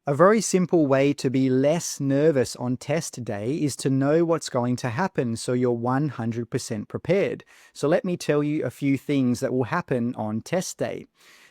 A very simple way to be less nervous on test day is to know what's going to happen so you're 100% prepared. So let me tell you a few things that will happen on test day.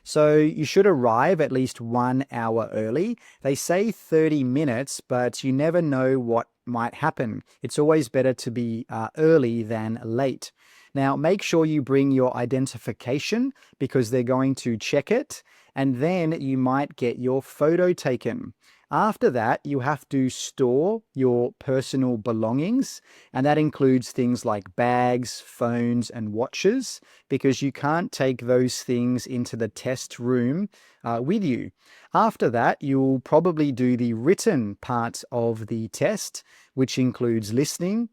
So you should arrive at least 1 hour early. They say 30 minutes, but you never know what might happen. It's always better to be early than late. Now, make sure you bring your identification because they're going to check it, and then you might get your photo taken. After that, you have to store your personal belongings, and that includes things like bags, phones, and watches, because you can't take those things into the test room with you. After that, you'll probably do the written part of the test, which includes listening,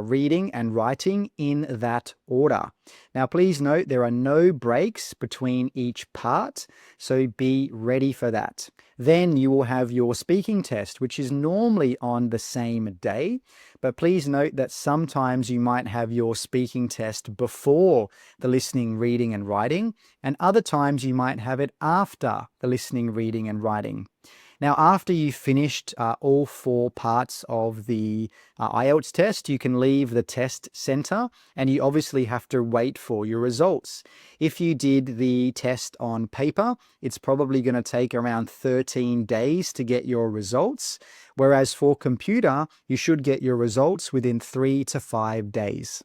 reading and writing in that order. Now, please note there are no breaks between each part, so be ready for that. Then you will have your speaking test, which is normally on the same day, but please note that sometimes you might have your speaking test before the listening, reading, and writing, and other times you might have it after the listening, reading, and writing. Now, after you've finished all 4 parts of the IELTS test, you can leave the test center and you obviously have to wait for your results. If you did the test on paper, it's probably going to take around 13 days to get your results, whereas for computer, you should get your results within 3 to 5 days.